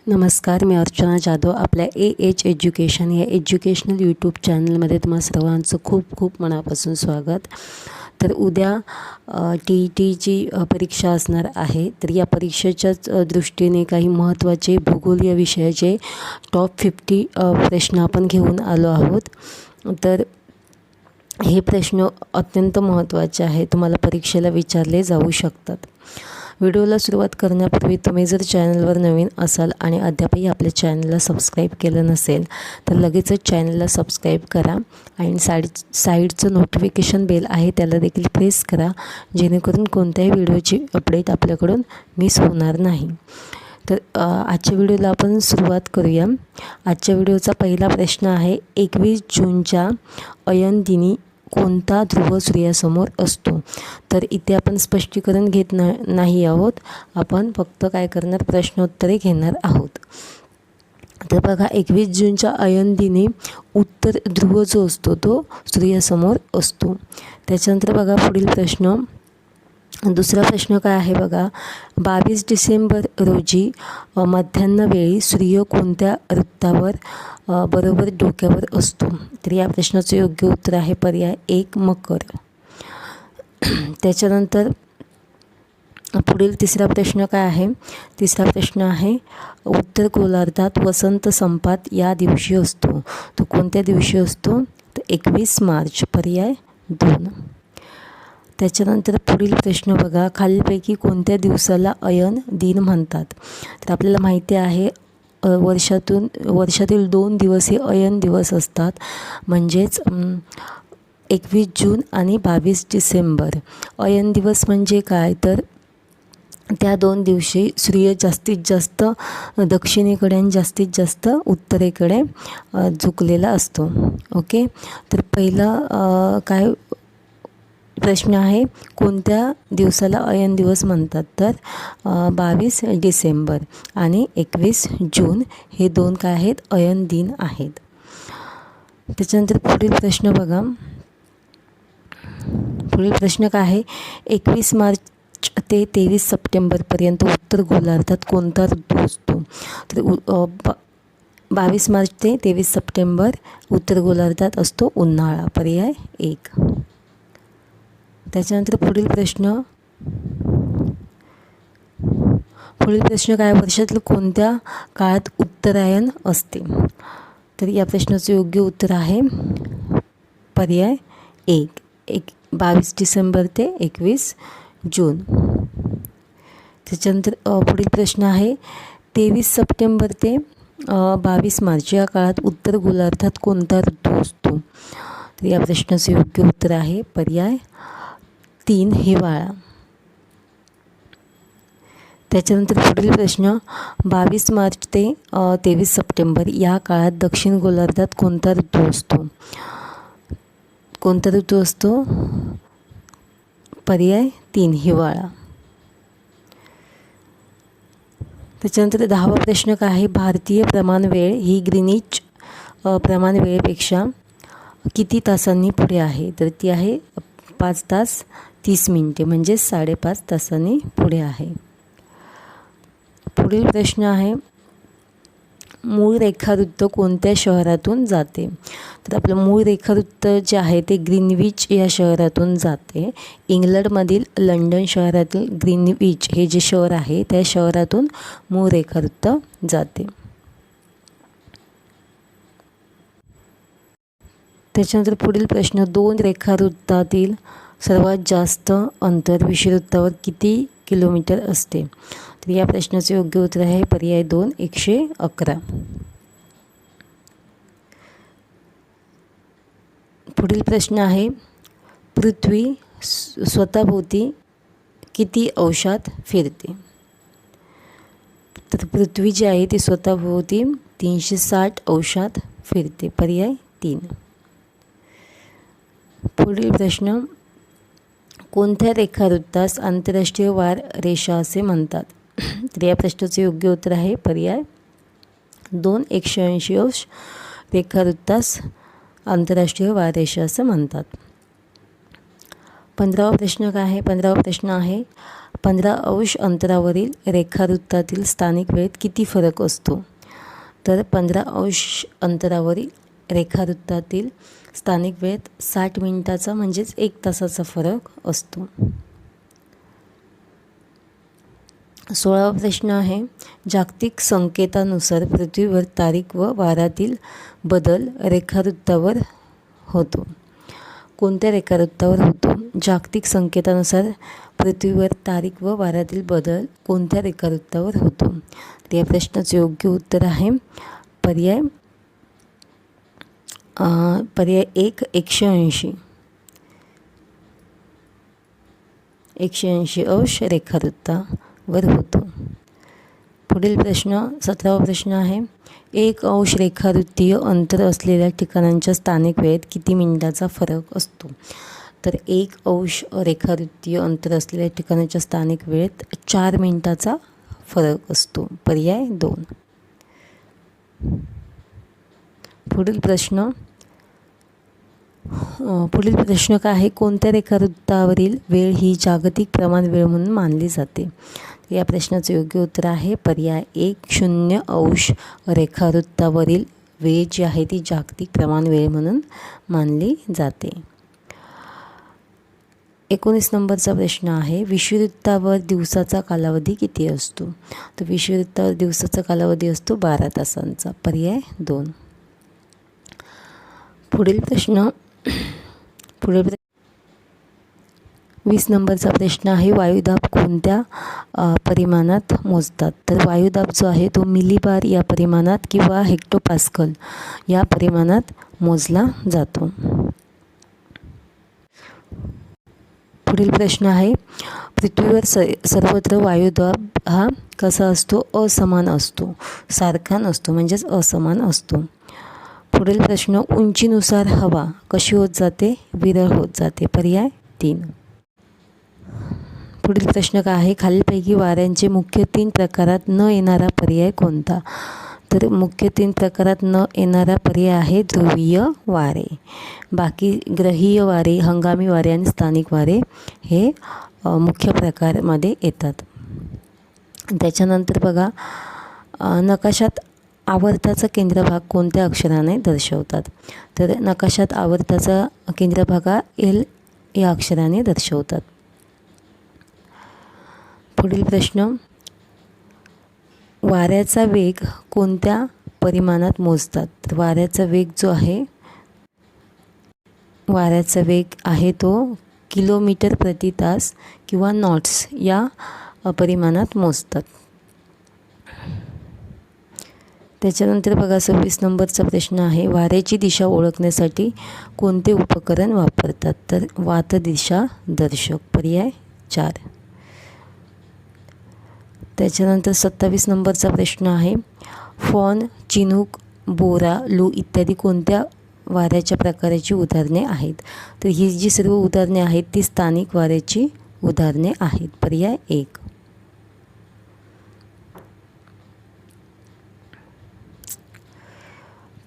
नमस्कार, मी अर्चना जाधव. आपल्या H education या एज्युकेशनल यूट्यूब चॅनलमध्ये तुम्हा सर्वांचं खूप खूप मनापासून स्वागत. तर उद्या TETची परीक्षा असणार आहे. तर या परीक्षेच्याच दृष्टीने काही महत्त्वाचे भूगोल या विषयाचे टॉप 50 प्रश्न आपण घेऊन आलो आहोत. तर हे प्रश्न अत्यंत महत्त्वाचे आहे, तुम्हाला परीक्षेला विचारले जाऊ शकतात. व्हिडिओला सुरुवात करण्यापूर्वी तुम्ही जर चॅनलवर नवीन असाल आणि अद्यापही आपल्या चॅनलला सबस्क्राईब केलं नसेल तर लगेचच चॅनलला सबस्क्राईब करा आणि साईडचं नोटिफिकेशन बेल आहे त्याला देखील प्रेस करा, जेणेकरून कोणत्याही व्हिडिओची अपडेट आपल्याकडून मिस होणार नाही. तर आजच्या व्हिडिओला आपण सुरुवात करूया. आजच्या व्हिडिओचा पहिला प्रश्न आहे, 21 जूनच्या अयन दिनी कोणता ध्रुव सूर्यासमोर असतो? तर इथे आपण स्पष्टीकरण घेत नाही आहोत, आपण फक्त काय करणार, प्रश्नोत्तरे घेणार आहोत. तर बघा, 21 जूनच्या अयन दिनी उत्तर ध्रुव जो असतो तो सूर्यासमोर असतो. त्याच्यानंतर बघा पुढील प्रश्न, दुसरा प्रश्न काय आहे बघा, 22 डिसेंबर रोजी मध्यान्हवेळी सूर्य कोणत्या वृत्तावर बरोबर डोक्यावर असतो? तर या प्रश्नाचं योग्य उत्तर आहे पर्याय 1 मकर. त्याच्यानंतर पुढील तिसरा प्रश्न काय आहे, तिसरा प्रश्न आहे, उत्तर गोलार्धात वसंत संपात या दिवशी असतो. तो कोणत्या दिवशी असतो? तर 21 मार्च, पर्याय 2. त्याच्यानंतर पुढील प्रश्न बघा, खालीलपैकी कोणत्या दिवसाला अयन दिन म्हणतात? तर आपल्याला माहिती आहे वर्षातील 2 दिवस हे अयन दिवस असतात, म्हणजेच 21 जून आणि 22 डिसेंबर. अयन दिवस म्हणजे काय, तर त्या 2 दिवशी सूर्य जास्तीत जास्त दक्षिणेकडे आणि जास्तीत जास्त उत्तरेकडे झुकलेला असतो. ओके, तर पहिला काय प्रश्न आहे, कोणत्या दिवसाला अयन दिवस म्हणतात? तर 22 डिसेंबर आणि 21 जून हे 2 काय आहेत, अयन दिन आहेत. त्याच्यानंतर पुढील प्रश्न बघा, पुढील प्रश्न काय आहे, 21 मार्च ते 23 सप्टेंबरपर्यंत उत्तर गोलार्धात कोणता ऋतू असतो? तर 22 मार्च ते 23 सप्टेंबर उत्तर गोलार्धात असतो उन्हाळा, पर्याय 1. त्याच्यानंतर पुढील प्रश्न काय, वर्षातील कोणत्या काळात उत्तरायण असते? तर या प्रश्नाचं योग्य उत्तर आहे पर्याय 1 22 डिसेंबर ते 21 जून. त्याच्यानंतर पुढील प्रश्न आहे, 23 सप्टेंबर ते 22 मार्च या काळात उत्तर गोलार्धात कोणता ऋतू असतो? तर या प्रश्नाचं योग्य उत्तर आहे पर्याय 3 हिवाळा. त्याच्यानंतर पुढील प्रश्न, 22 मार्च ते 23 सप्टेंबर या काळात दक्षिण गोलार्धात कोणता ऋतू असतो? कोणता ऋतू असतो? पर्याय 3 हिवाळा. त्याच्यानंतर 10वा प्रश्न काय आहे, भारतीय प्रमाणवेळ ही ग्रीनिच प्रमाणवेळेपेक्षा किती तासांनी पुढे आहे? तर ती आहे 5 तास 30 मिनिटे, म्हणजे 5.5 तासांनी पुढे आहे. पुढील प्रश्न आहे, मूळ रेखावृत्त कोणत्या शहरातून जाते? तर आपलं मूळ रेखावृत्त जे आहे ते ग्रीनविच या शहरातून जाते. इंग्लंडमधील लंडन शहरातील ग्रीनविच हे जे शहर आहे त्या शहरातून मूळ रेखावृत्त जाते. त्याच्यानंतर पुढील प्रश्न, 2 रेखावृत्तातील सर्वात जास्त अंतर विषुववृत्तावर किती किलोमीटर असते? तर या प्रश्नाचे योग्य उत्तर आहे पर्याय 2 111. पुढील प्रश्न आहे, पृथ्वी स्वतःभोवती किती अंशात फिरते? तर पृथ्वी जी आहे ती स्वतःभोवती 360 अंशात फिरते, पर्याय 3. पुढील प्रश्न, कोणत्या रेखावृत्तास आंतरराष्ट्रीय वार रेषा असे म्हणतात? तर या प्रश्नाचे योग्य उत्तर आहे पर्याय 2 180 अंश रेखावृत्तास आंतरराष्ट्रीय वार रेषा असं म्हणतात. 15वा प्रश्न काय आहे? 15वा प्रश्न आहे 15 अंश अंतरावरील रेखावृत्तातील स्थानिक वेळेत किती फरक असतो? तर 15 अंश अंतरावरील रेखावृत्तातील स्थानिक वेळेत 60 मिनिटाचा म्हणजेच 1 तासाचा फरक असतो. 16वा प्रश्न आहे जागतिक संकेतानुसार पृथ्वीवर तारीख व वारातील बदल रेखावृत्तावर होतो. कोणत्या रेखावृत्तावर होतो? जागतिक संकेतानुसार पृथ्वीवर तारीख व वारातील बदल कोणत्या रेखावृत्तावर होतो? तर या प्रश्नाचं योग्य उत्तर आहे पर्याय 1 180. 180 अंश रेखावृत्तावर होतो. पुढील प्रश्न 17वा प्रश्न आहे 1 अंश रेखावृत्तीय अंतर असलेल्या ठिकाणांच्या स्थानिक वेळेत किती मिनिटाचा फरक असतो? तर 1 अंश रेखावृत्तीय अंतर असलेल्या ठिकाणाच्या स्थानिक वेळेत 4 मिनिटाचा फरक असतो. पर्याय 2. पुढील प्रश्न काय आहे? कोणत्या रेखावृत्तावरील वेळ ही जागतिक प्रमाण वेळ म्हणून मानली जाते? या प्रश्नाचं योग्य उत्तर आहे पर्याय 1 0 अंश रेखावृत्तावरील वेळ जी आहे ती जागतिक प्रमाण वेळ म्हणून मानली जाते. 19 नंबरचा प्रश्न आहे विषुववृत्तावर दिवसाचा कालावधी किती असतो? तर विषुववृत्तावर दिवसाचा कालावधी असतो 12 तासांचा. पर्याय 2. पुढील 20 नंबरचा प्रश्न आहे वायुदाब कोणत्या परिमाणात मोजतात? तर वायुदाब जो आहे तो मिलीबार या परिमाणात किंवा हेक्टोपास्कल या परिमाणात मोजला जातो. पुढील प्रश्न आहे पृथ्वीवर सर्वत्र वायुदाब हा कसा असतो? असमान असतो, सारखा नसतो, म्हणजेच असमान असतो. पुढील प्रश्न उंचीनुसार हवा कशी होत जाते? विरळ होत जाते. पर्याय 3. पुढील प्रश्न काय आहे खालीलपैकी वाऱ्यांचे मुख्य 3 प्रकारात न येणारा पर्याय कोणता? तर मुख्य 3 प्रकारात न येणारा पर्याय आहे ध्रुवीय वारे. बाकी ग्रहीय वारे, हंगामी वारे आणि स्थानिक वारे हे मुख्य प्रकारमध्ये येतात. त्याच्यानंतर बघा नकाशात आवर्ताचा केंद्रभाग कोणत्या अक्षराने दर्शवतात? तर नकाशात आवर्ताचा केंद्रभाग L या अक्षराने दर्शवतात. पुढील प्रश्न वाऱ्याचा वेग कोणत्या परिमाणात मोजतात? तर वाऱ्याचा वेग आहे तो किलोमीटर प्रति तास किंवा नॉट्स या परिमाणात मोजतात. त्याच्यानंतर बघा 26 नंबरचा प्रश्न आहे वाऱ्याची दिशा ओळखण्यासाठी कोणते उपकरण वापरतात? तर वातदिशा दर्शक. पर्याय 4. त्याच्यानंतर 27 नंबरचा प्रश्न आहे फॉन, चिनूक, बोरा, लू इत्यादी कोणत्या वाऱ्याच्या प्रकाराची उदाहरणे आहेत? तर ही जी सर्व उदाहरणे आहेत ती स्थानिक वाऱ्याची उदाहरणे आहेत. पर्याय 1.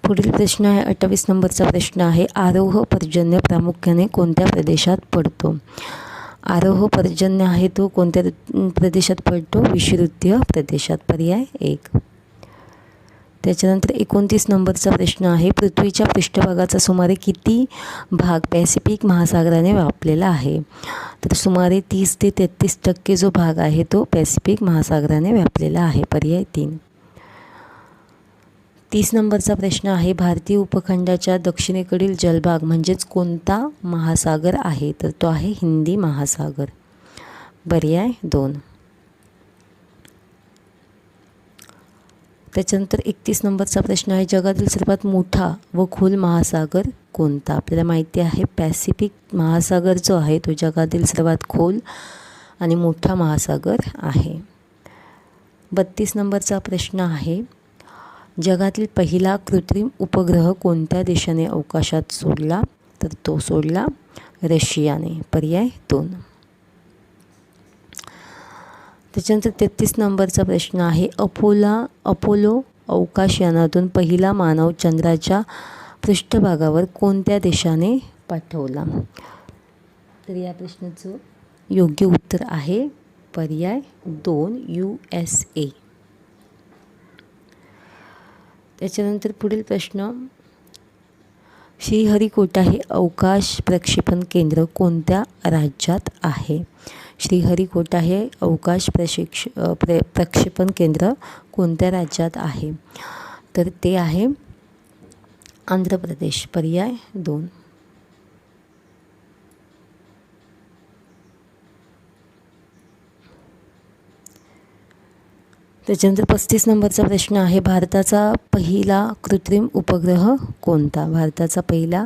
पुढील प्रश्न आहे 28 नंबरचा प्रश्न आहे आरोह पर्जन्य प्रामुख्याने कोणत्या प्रदेशात पडतो? आरोह पर्जन्य आहे तो कोणत्या प्रदेशात पडतो? विषुववृत्तीय प्रदेशात. पर्याय 1. त्याच्यानंतर 29 नंबरचा प्रश्न आहे पृथ्वीच्या पृष्ठभागाचा सुमारे किती भाग पॅसिफिक महासागराने व्यापलेला आहे? तर सुमारे 30 ते 33% जो भाग आहे तो पॅसिफिक महासागराने व्यापलेला आहे. पर्याय 3. 30 नंबरचा प्रश्न आहे भारतीय उपखंडाच्या दक्षिणेकडील जलभाग म्हणजेच कोणता महासागर आहे? तर तो आहे हिंदी महासागर. पर्याय 2. त्याच्यानंतर 31 नंबरचा प्रश्न आहे जगातील सर्वात मोठा व खोल महासागर कोणता? आपल्याला माहिती आहे पॅसिफिक महासागर जो आहे तो जगातील सर्वात खोल आणि मोठा महासागर आहे. 32 नंबरचा प्रश्न आहे जगातील पहिला कृत्रिम उपग्रह कोणत्या देशाने अवकाशात सोडला? तर तो सोडला रशियाने. पर्याय 2. त्याच्यानंतर 33 नंबरचा प्रश्न आहे अपोलो अवकाशयानातून पहिला मानव चंद्राच्या पृष्ठभागावर कोणत्या देशाने पाठवला? तर या प्रश्नाचं योग्य उत्तर आहे पर्याय 2 USA. त्याच्यानंतर पुढील प्रश्न, श्रीहरिकोटा हे अवकाश प्रक्षेपण केंद्र कोणत्या राज्यात आहे? श्रीहरिकोटा हे अवकाश प्रक्षेपण केंद्र कोणत्या राज्यात आहे? तर ते आहे आंध्र प्रदेश. पर्याय 2. त्याच्यानंतर 35 नंबरचा प्रश्न आहे, भारताचा पहिला कृत्रिम उपग्रह कोणता? भारताचा पहिला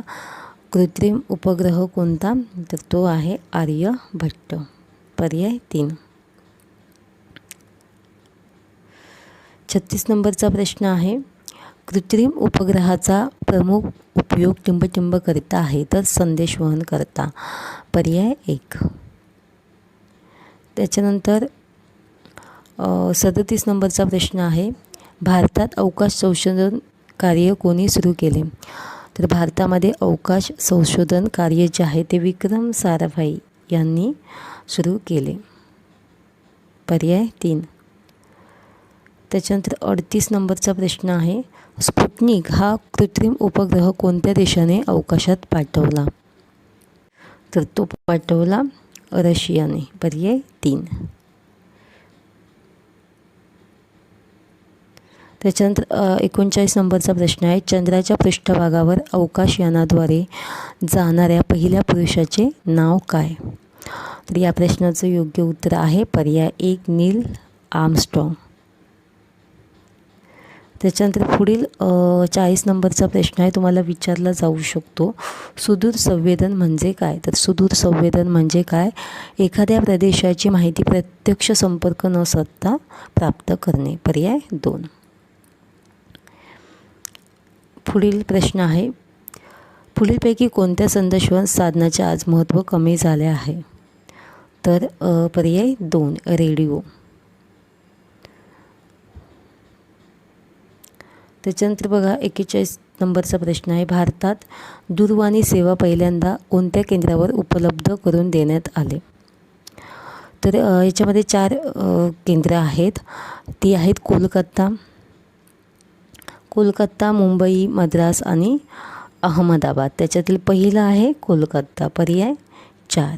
कृत्रिम उपग्रह कोणता? तर तो आहे आर्यभट्ट. पर्याय 3. 36 नंबरचा प्रश्न आहे, कृत्रिम उपग्रहाचा प्रमुख उपयोग टिंबटिंब करता आहे तर संदेशवहन करता. पर्याय 1. त्याच्यानंतर 37 नंबरचा प्रश्न आहे, भारतात अवकाश संशोधन कार्य कोणी सुरू केले? तर भारतामध्ये अवकाश संशोधन कार्य जे आहे ते विक्रम साराभाई यांनी सुरू केले. पर्याय 3. त्याच्यानंतर 38 नंबरचा प्रश्न आहे, स्पुटनिक हा कृत्रिम उपग्रह कोणत्या देशाने अवकाशात पाठवला? तर तो पाठवला रशियाने. पर्याय 3. त्याच्यानंतर 39 नंबरचा प्रश्न आहे, चंद्राच्या पृष्ठभागावर अवकाशयानाद्वारे जाणाऱ्या पहिल्या पुरुषाचे नाव काय? तर या प्रश्नाचं योग्य उत्तर आहे पर्याय 1 नील आर्मस्ट्रॉंग. त्याच्यानंतर पुढील 40 नंबरचा प्रश्न आहे, तुम्हाला विचारला जाऊ शकतो, सुदूर संवेदन म्हणजे काय? तर सुदूर संवेदन म्हणजे काय? एखाद्या प्रदेशाची माहिती प्रत्यक्ष संपर्क न साधता प्राप्त करणे. पर्याय 2. पुढील प्रश्न आहे, पुढीलपैकी कोणत्या संदेशवहन साधनाचे आज महत्त्व कमी झाले आहे? तर पर्याय 2 रेडिओ. त्याच्यानंतर बघा 41 नंबरचा प्रश्न आहे, भारतात दूरवाणी सेवा पहिल्यांदा कोणत्या केंद्रावर उपलब्ध करून देण्यात आले? तर याच्यामध्ये 4 केंद्र आहेत. ती आहेत कोलकाता, मुंबई, मद्रास आणि अहमदाबाद. त्याच्यातील पहिला आहे कोलकाता. पर्याय 4.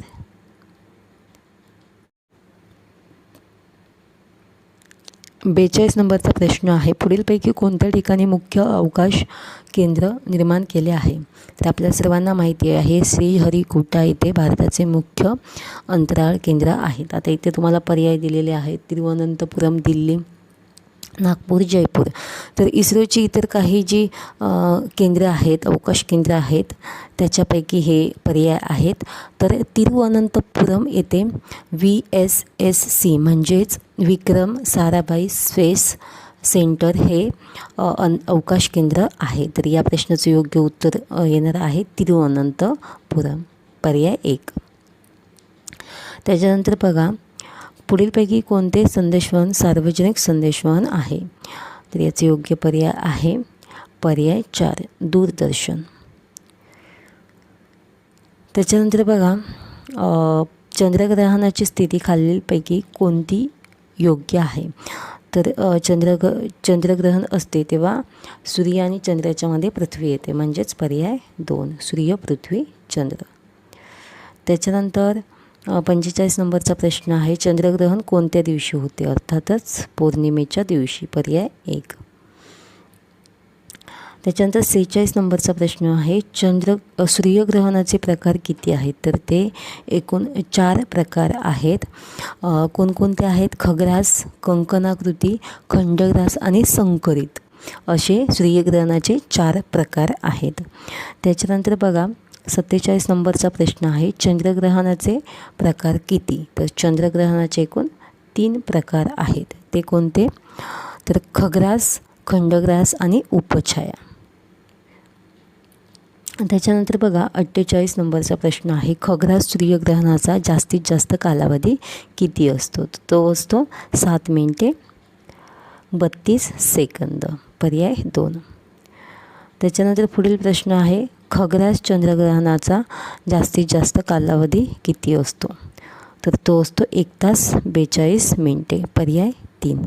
बेचाळीस नंबरचा प्रश्न आहे, पुढीलपैकी कोणत्या ठिकाणी मुख्य अवकाश केंद्र निर्माण केले आहे? तर आपल्या सर्वांना माहिती आहे श्रीहरिकोटा येथे भारताचे मुख्य अंतराळ केंद्र आहेत. आता इथे तुम्हाला पर्याय दिलेले आहेत, तिरुवनंतपुरम, दिल्ली, नागपूर, जयपूर. तर इस्रोची इतर काही जी केंद्र आहेत, अवकाश केंद्र आहेत, त्याच्यापैकी हे पर्याय आहेत. तर तिरुवनंतपुरम येथे VSSC म्हणजेच विक्रम साराभाई स्पेस सेंटर हे अवकाश केंद्र आहे. तर या प्रश्नाचं योग्य उत्तर येणार आहे तिरुवनंतपुरम. पर्याय 1. त्याच्यानंतर बघा, पुढीलपैकी कोणते संदेशवहन सार्वजनिक संदेशवहन आहे? तर याचे योग्य पर्याय आहे पर्याय 4 दूरदर्शन. त्याच्यानंतर बघा, चंद्रग्रहणाची स्थिती खालीलपैकी कोणती योग्य आहे? तर चंद्रग्रहण असते तेव्हा सूर्य आणि चंद्राच्यामध्ये पृथ्वी येते, म्हणजेच पर्याय 2 सूर्य, पृथ्वी, चंद्र. त्याच्यानंतर 45 नंबरचा प्रश्न आहे, चंद्रग्रहण कोणत्या दिवशी होते? अर्थातच पौर्णिमेच्या दिवशी. पर्याय 1. त्याच्यानंतर 46 नंबरचा प्रश्न आहे, सूर्यग्रहणाचे प्रकार किती आहेत? तर ते एकूण 4 प्रकार आहेत. कोणकोणते आहेत? खग्रास, कंकणाकृती, खंडग्रास आणि संकरित असे सूर्यग्रहणाचे 4 प्रकार आहेत. त्याच्यानंतर बघा, 47 नंबरचा प्रश्न आहे, चंद्रग्रहणाचे प्रकार किती? तर चंद्रग्रहणाचे एकूण 3 प्रकार आहेत. ते कोणते? तर खग्रास, खंडग्रास आणि उपछाया. त्याच्यानंतर बघा 48 नंबरचा प्रश्न आहे, खग्रास सूर्यग्रहणाचा जास्तीत जास्त कालावधी किती असतो? तो असतो 7 मिनिटे 32 सेकंद. पर्याय 2. त्याच्यानंतर पुढील प्रश्न आहे, खग्रास चंद्रग्रहणाचा जास्तीत जास्त कालावधी किती असतो? तर तो असतो 1 तास 42 मिनिटे. पर्याय 3.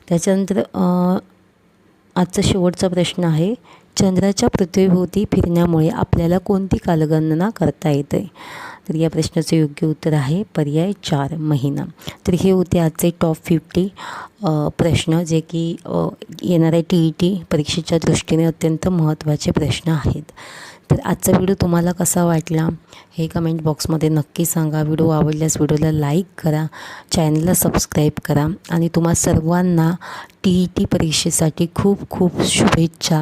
त्याच्यानंतर आजचा शेवटचा प्रश्न आहे, चंद्राच्या पृथ्वीभोवती फिरण्यामुळे आपल्याला कोणती कालगणना करता येते? तर या प्रश्नाचं योग्य उत्तर आहे पर्याय 4, महिना. तर हे होते आजचे टॉप 50 प्रश्न, जे की येणाऱ्या TET परीक्षेच्या दृष्टीने अत्यंत महत्त्वाचे प्रश्न आहेत. तर आजचा व्हिडिओ तुम्हाला कसा वाटला हे कमेंट बॉक्समध्ये नक्की सांगा. व्हिडिओ आवडल्यास व्हिडिओला लाईक करा, चॅनलला सबस्क्राईब करा आणि तुम्हा सर्वांना TET परीक्षेसाठी खूप खूप शुभेच्छा.